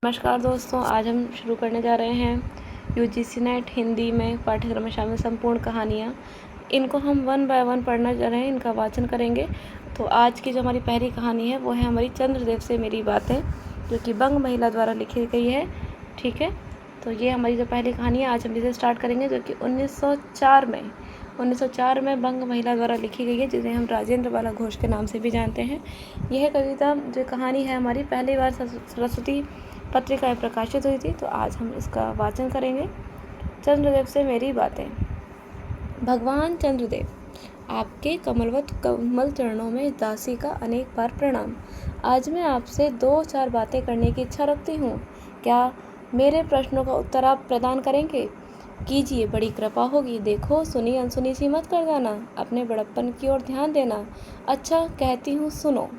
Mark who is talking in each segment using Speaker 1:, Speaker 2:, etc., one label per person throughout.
Speaker 1: नमस्कार दोस्तों, आज हम शुरू करने जा रहे हैं यूजीसी नेट हिंदी में पाठ्यक्रम में शामिल संपूर्ण कहानियाँ। इनको हम वन बाय वन पढ़ना जा रहे हैं, इनका वाचन करेंगे। तो आज की जो हमारी पहली कहानी है वो है हमारी चंद्रदेव से मेरी बातें, जो कि बंग महिला द्वारा लिखी गई है। ठीक है, तो ये हमारी जो पहली कहानी है आज हम इसे स्टार्ट करेंगे, जो कि 1904 में बंग महिला द्वारा लिखी गई है, जिसे हम राजेंद्र बाला घोष के नाम से भी जानते हैं। यह कविता जो कहानी है हमारी पहली बार सरस्वती पत्रिका में प्रकाशित हुई थी। तो आज हम इसका वाचन करेंगे। चंद्रदेव से मेरी बातें। भगवान चंद्रदेव, आपके कमलवत कमल चरणों में दासी का अनेक बार प्रणाम। आज मैं आपसे 2-4 बातें करने की इच्छा रखती हूँ। क्या मेरे प्रश्नों का उत्तर आप प्रदान करेंगे? कीजिए, बड़ी कृपा होगी। देखो, सुनी अनसुनी सी मत कर जाना, अपने बड़प्पन की ओर ध्यान देना। अच्छा, कहती हूँ, सुनो।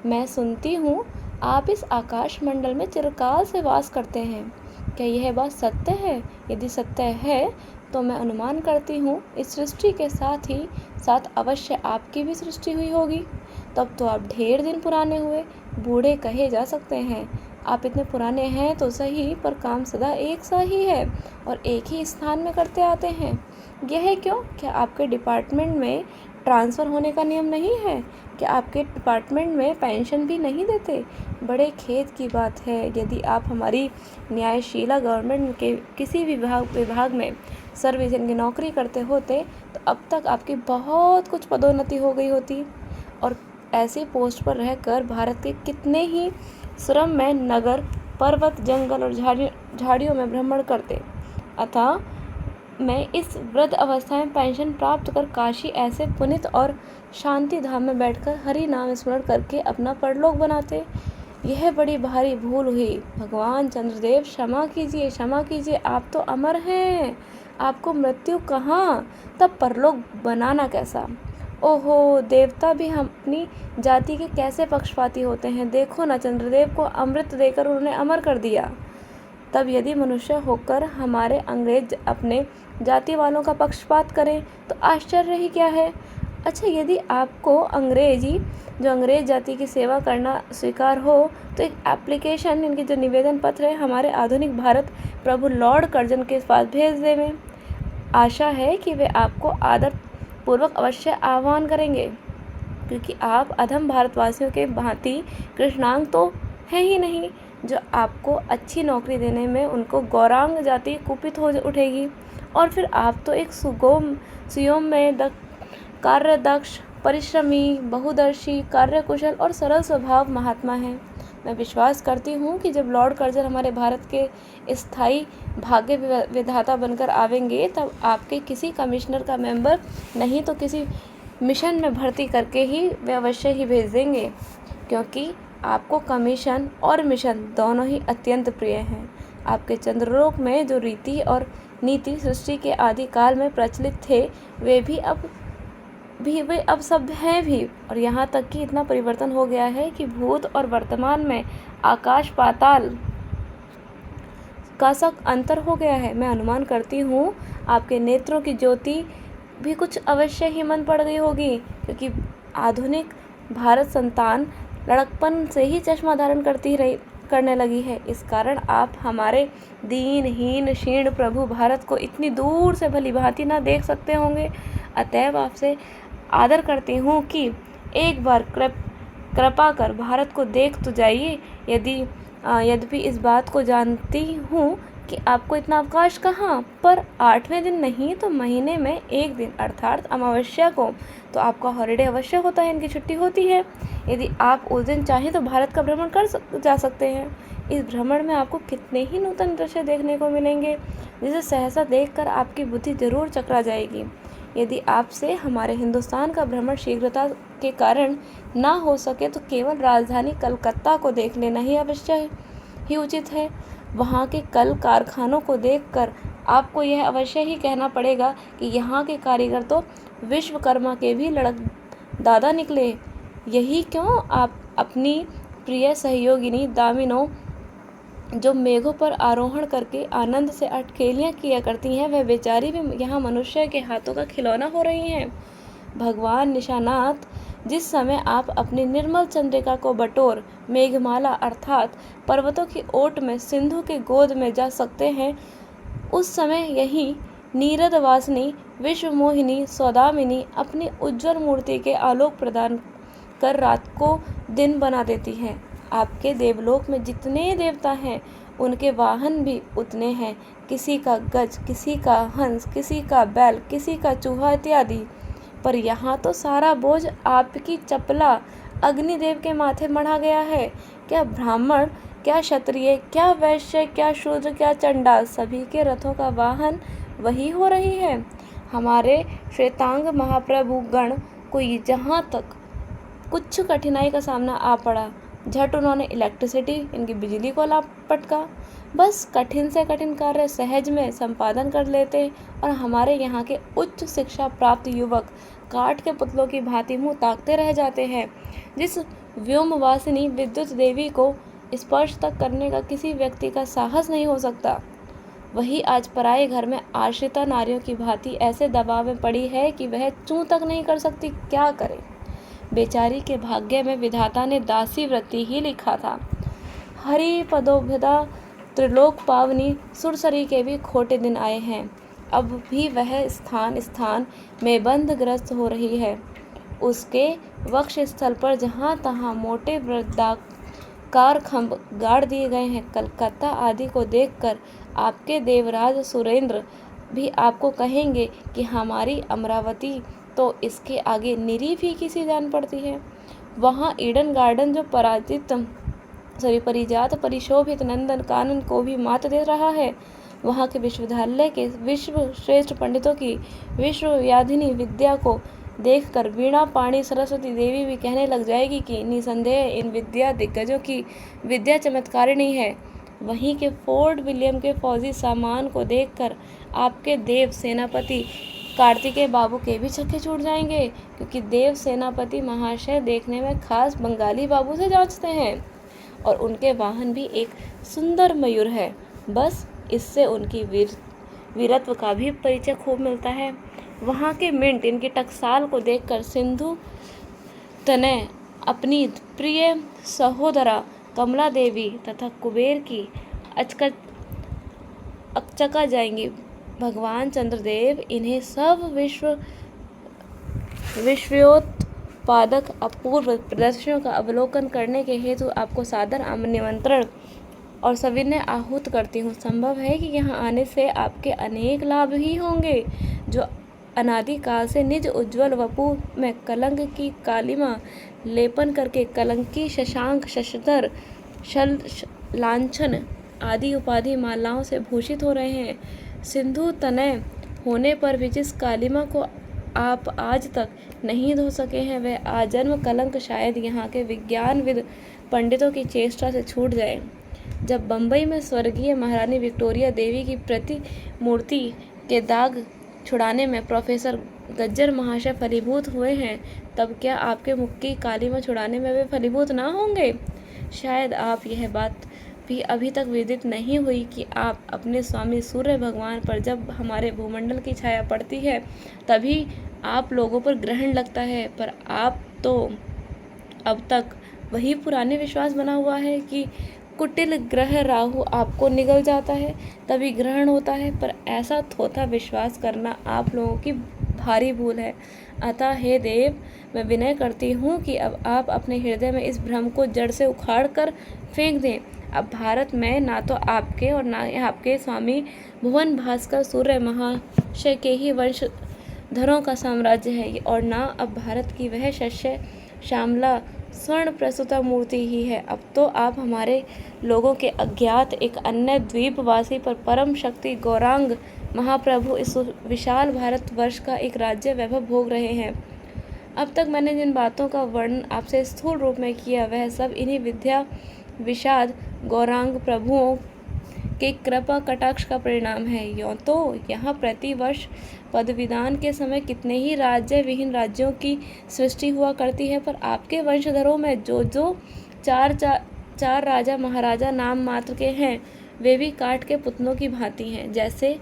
Speaker 1: मैं सुनती हूँ आप इस आकाश मंडल में चिरकाल से वास करते हैं। क्या यह बात सत्य है? यदि सत्य है तो मैं अनुमान करती हूँ इस सृष्टि के साथ ही साथ अवश्य आपकी भी सृष्टि हुई होगी। तब तो आप ढेर दिन पुराने हुए, बूढ़े कहे जा सकते हैं। आप इतने पुराने हैं तो सही, पर काम सदा एक सा ही है और एक ही स्थान में करते आते हैं। यह क्यों? क्या आपके डिपार्टमेंट में ट्रांसफ़र होने का नियम नहीं है? क्या आपके डिपार्टमेंट में पेंशन भी नहीं देते? बड़े खेद की बात है। यदि आप हमारी न्यायशीला गवर्नमेंट के किसी भी विभाग में सर्विसिंग की नौकरी करते होते तो अब तक आपकी बहुत कुछ पदोन्नति हो गई होती और ऐसी पोस्ट पर रहकर भारत के कितने ही श्रममय नगर, पर्वत, जंगल और झाड़ियों में भ्रमण करते। अतः मैं इस वृद्ध अवस्था में पेंशन प्राप्त कर काशी ऐसे पुनित और शांति धाम में बैठकर हरि नाम स्मरण करके अपना परलोक बनाते। यह बड़ी भारी भूल हुई। भगवान चंद्रदेव, क्षमा कीजिए, क्षमा कीजिए। आप तो अमर हैं, आपको मृत्यु कहाँ, तब परलोक बनाना कैसा? ओहो, देवता भी अपनी जाति के कैसे पक्षपाती होते हैं। देखो न, चंद्रदेव को अमृत देकर उन्होंने अमर कर दिया। तब यदि मनुष्य होकर हमारे अंग्रेज अपने जाति वालों का पक्षपात करें तो आश्चर्य ही क्या है। अच्छा, यदि आपको अंग्रेज जाति की सेवा करना स्वीकार हो तो एक एप्लीकेशन, इनकी जो निवेदन पत्र है, हमारे आधुनिक भारत प्रभु लॉर्ड कर्जन के पास भेज देवें। आशा है कि वे आपको आदर पूर्वक अवश्य आह्वान करेंगे, क्योंकि आप अधम भारतवासियों के भांति कृष्णांग तो है ही नहीं, जो आपको अच्छी नौकरी देने में उनको गौरांग जाति कुपित हो उठेगी। और फिर आप तो एक सुयोम्य, कार्यदक्ष, परिश्रमी, बहुदर्शी, कार्यकुशल और सरल स्वभाव महात्मा हैं। मैं विश्वास करती हूँ कि जब लॉर्ड कर्जन हमारे भारत के स्थायी भाग्य विधाता बनकर आवेंगे तब आपके किसी कमिश्नर का मेंबर नहीं तो किसी मिशन में भर्ती करके ही वे अवश्य ही भेज देंगे, क्योंकि आपको कमीशन और मिशन दोनों ही अत्यंत प्रिय हैं। आपके चंद्रलोक में जो रीति और नीति सृष्टि के आदि काल में प्रचलित थे वे अब सब हैं भी, और यहाँ तक कि इतना परिवर्तन हो गया है कि भूत और वर्तमान में आकाश पाताल का सा अंतर हो गया है। मैं अनुमान करती हूँ आपके नेत्रों की ज्योति भी कुछ अवश्य ही मन पड़ गई होगी, क्योंकि आधुनिक भारत संतान लड़कपन से ही चश्मा धारण करने लगी है। इस कारण आप हमारे दीनहीन क्षीण प्रभु भारत को इतनी दूर से भली भांति न देख सकते होंगे। अतएव आपसे आदर करती हूँ कि एक बार कृपा कर भारत को देख तो जाइए। यद्यपि इस बात को जानती हूँ कि आपको इतना अवकाश कहाँ, पर 8वें दिन नहीं तो महीने में 1 दिन अर्थात अमावस्या को तो आपका हॉलिडे अवश्य होता है, इनकी छुट्टी होती है। यदि आप उस दिन चाहें तो भारत का भ्रमण जा सकते हैं। इस भ्रमण में आपको कितने ही नूतन दृश्य देखने को मिलेंगे, जिसे सहसा देखकर आपकी बुद्धि जरूर चकरा जाएगी। यदि आपसे हमारे हिंदुस्तान का भ्रमण शीघ्रता के कारण ना हो सके तो केवल राजधानी कलकत्ता को देख लेना ही अवश्य ही उचित है। वहाँ के कल कारखानों को देखकर आपको यह अवश्य ही कहना पड़ेगा कि यहाँ के कारीगर तो विश्वकर्मा के भी लड़क दादा निकले। यही क्यों आप अपनी प्रिय सहयोगिनी दामिनो, जो मेघों पर आरोहण करके आनंद से अटखेलियाँ किया करती हैं, वह बेचारी भी यहाँ मनुष्य के हाथों का खिलौना हो रही हैं। भगवान निशानाथ जिस समय आप अपनी निर्मल चंद्रिका को बटोर मेघमाला अर्थात पर्वतों की ओट में सिंधु के गोद में जा सकते हैं, उस समय यही नीरद वासिनी विश्व मोहिनी सौदामिनी अपनी उज्ज्वल मूर्ति के आलोक प्रदान कर रात को दिन बना देती है। आपके देवलोक में जितने देवता हैं उनके वाहन भी उतने हैं, किसी का गज, किसी का हंस, किसी का बैल, किसी का चूहा इत्यादि। पर यहाँ तो सारा बोझ आपकी चपला अग्निदेव के माथे मढ़ा गया है। क्या ब्राह्मण, क्या क्षत्रिय, क्या वैश्य, क्या शूद्र, क्या चंडाल, सभी के रथों का वाहन वही हो रही है। हमारे श्वेतांग महाप्रभु गण को जहाँ तक कुछ कठिनाई का सामना आ पड़ा, झट उन्होंने इलेक्ट्रिसिटी, इनकी बिजली को लाभ पटका। बस कठिन से कठिन कार्य सहज में संपादन कर लेते और हमारे यहाँ के उच्च शिक्षा प्राप्त युवक काठ के पुतलों की भांति मुँह ताकते रह जाते हैं। जिस व्योमवासिनी विद्युत देवी को स्पर्श तक करने का किसी व्यक्ति का साहस नहीं हो सकता, वही आज पराये घर में आश्रिता नारियों की भांति ऐसे दबाव में पड़ी है कि वह चूं तक नहीं कर सकती। क्या करे? बेचारी के भाग्य में विधाता ने दासी वृत्ति ही लिखा था। हरि पदोभदा त्रिलोक पावनी सुरसरी के भी खोटे दिन आए हैं। अब भी वह स्थान स्थान में बंधग्रस्त हो रही है। उसके वक्ष स्थल पर जहाँ तहाँ मोटे वृत्ताकार खंभ गाड़ दिए गए हैं। कलकत्ता आदि को देखकर आपके देवराज सुरेंद्र भी आपको कहेंगे कि हमारी अमरावती तो इसके आगे निरी फीकी सी जान पड़ती है। वहाँ ईडन गार्डन जो परिजात परिशोभित नंदन कानन को भी मात दे रहा है, वहाँ के विश्वविद्यालय के विश्व श्रेष्ठ पंडितों की विश्वव्याधिनी विद्या को देखकर वीणा पाणी सरस्वती देवी भी कहने लग जाएगी कि निसंदेह इन विद्या दिग्गजों की विद्या चमत्कारिणी है। वहीं के फोर्ट विलियम के फौजी सामान को देखकर आपके देव सेनापति कार्तिकेय बाबू के भी छक्के छूट जाएंगे, क्योंकि देव सेनापति महाशय देखने में खास बंगाली बाबू से जांचते हैं और उनके वाहन भी एक सुंदर मयूर है। बस इससे उनकी वीरत्व का भी परिचय खूब मिलता है। वहाँ के मिंट इनकी टकसाल को देखकर सिंधु तनय अपनी प्रिय सहोदरा कमला देवी तथा कुबेर की अचका जाएंगी। भगवान चंद्रदेव इन्हें सब विश्वोत्पादक अपूर्व प्रदर्शनियों का अवलोकन करने के हेतु आपको सादर निमंत्रण और सविनय आहूत करती हूँ। संभव है कि यहाँ आने से आपके अनेक लाभ ही होंगे, जो अनादिकाल से निज उज्ज्वल वपु में कलंक की कालिमा लेपन करके कलंकी शशांक शशधर शल लांछन आदि उपाधि मालाओं से भूषित हो रहे हैं। सिंधु तनय होने पर भी जिस कालिमा को आप आज तक नहीं धो सके हैं, वह आजन्म कलंक शायद यहाँ के विज्ञानविद पंडितों की चेष्टा से छूट जाए। जब बम्बई में स्वर्गीय महारानी विक्टोरिया देवी की प्रतिमूर्ति के दाग छुड़ाने में प्रोफेसर गज्जर महाशय फलीभूत हुए हैं, तब क्या आपके मुख की कालिमा छुड़ाने में वे फलीभूत ना होंगे? शायद आप यह बात भी अभी तक विदित नहीं हुई कि आप अपने स्वामी सूर्य भगवान पर जब हमारे भूमंडल की छाया पड़ती है, तभी आप लोगों पर ग्रहण लगता है। पर आप तो अब तक वही पुराने विश्वास बना हुआ है कि कुटिल ग्रह राहु आपको निगल जाता है तभी ग्रहण होता है। पर ऐसा थोथा विश्वास करना आप लोगों की भारी भूल है। अतः हे देव, मैं विनय करती हूँ कि अब आप अपने हृदय में इस भ्रम को जड़ से उखाड़ कर फेंक दें। अब भारत में ना तो आपके और ना आपके स्वामी भुवन भास्कर सूर्य महाशय के ही वंशधरों का साम्राज्य है, और ना अब भारत की वह शस्य श्यामला स्वर्ण प्रसूता मूर्ति ही है। अब तो आप हमारे लोगों के अज्ञात एक अन्य द्वीपवासी पर परम शक्ति गौरांग महाप्रभु इस विशाल भारतवर्ष का एक राज्य वैभव भोग रहे हैं। अब तक मैंने जिन बातों का वर्णन आपसे स्थूल रूप में किया, वह सब इन्हीं विद्या विषाद गौरांग प्रभुओं के कृपा कटाक्ष का परिणाम है। यों तो यहाँ प्रतिवर्ष पदविदान के समय कितने ही राज्य विहीन राज्यों की सृष्टि हुआ करती है, पर आपके वंशधरों में जो चार राजा महाराजा नाम मात्र के हैं, वे भी काठ के पुतलों की भांति हैं। जैसे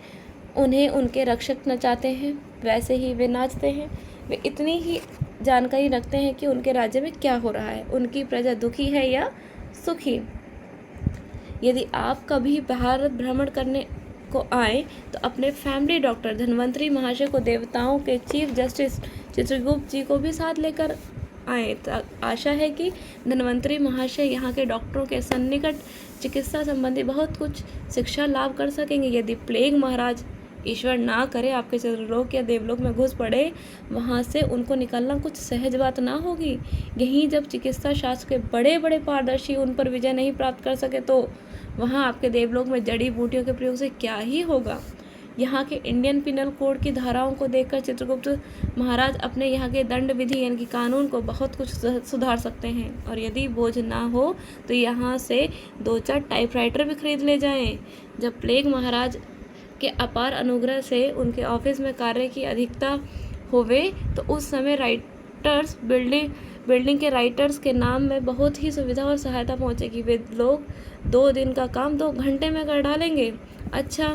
Speaker 1: उन्हें उनके रक्षक नचाते हैं, वैसे ही वे नाचते हैं। वे इतनी ही जानकारी रखते हैं कि उनके राज्य में क्या हो रहा है, उनकी प्रजा दुखी है या सुखी। यदि आप कभी भारत भ्रमण करने को आए तो अपने फैमिली डॉक्टर धन्वंतरी महाशय को, देवताओं के चीफ जस्टिस चित्रगुप्त जी को भी साथ लेकर आए। आशा है कि धन्वंतरी महाशय यहाँ के डॉक्टरों के सन्निकट चिकित्सा संबंधी बहुत कुछ शिक्षा लाभ कर सकेंगे। यदि प्लेग महाराज, ईश्वर ना करे, आपके चंद्रलोक या देवलोक में घुस पड़े, वहाँ से उनको निकलना कुछ सहज बात ना होगी। यहीं जब चिकित्सा शास्त्र के बड़े बड़े पारदर्शी उन पर विजय नहीं प्राप्त कर सके तो वहाँ आपके देवलोक में जड़ी बूटियों के प्रयोग से क्या ही होगा। यहाँ के इंडियन पिनल कोड की धाराओं को देखकर चित्रगुप्त महाराज अपने यहाँ के दंड विधि यानी कि कानून को बहुत कुछ सुधार सकते हैं। और यदि बोझ ना हो तो यहाँ से 2-4 टाइपराइटर भी खरीद ले जाएं। जब प्लेग महाराज के अपार अनुग्रह से उनके ऑफिस में कार्य की अधिकता होवे तो उस समय राइटर्स बिल्डिंग के राइटर्स के नाम में बहुत ही सुविधा और सहायता पहुंचेगी। वे लोग 2 दिन का काम 2 घंटे में कर डालेंगे। अच्छा,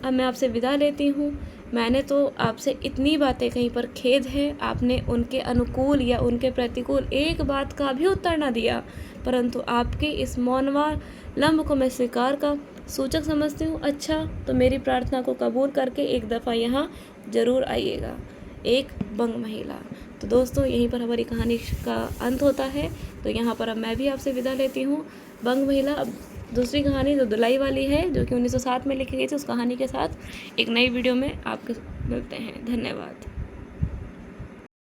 Speaker 1: अब मैं आपसे विदा लेती हूँ। मैंने तो आपसे इतनी बातें कहीं, पर खेद है आपने उनके अनुकूल या उनके प्रतिकूल एक बात का भी उत्तर न दिया। परंतु आपके इस मौनवालंब को मैं स्वीकार का सूचक समझती हूँ। अच्छा, तो मेरी प्रार्थना को कबूल करके एक दफ़ा यहाँ ज़रूर आइएगा। एक बंग महिला। तो दोस्तों, यहीं पर हमारी कहानी का अंत होता है। तो यहाँ पर अब मैं भी आपसे विदा लेती हूँ। बंग महिला अब दूसरी कहानी जो धुलाई वाली है, जो कि 1907 में लिखी गई थी, उस कहानी के साथ एक नई वीडियो में आपके मिलते हैं। धन्यवाद।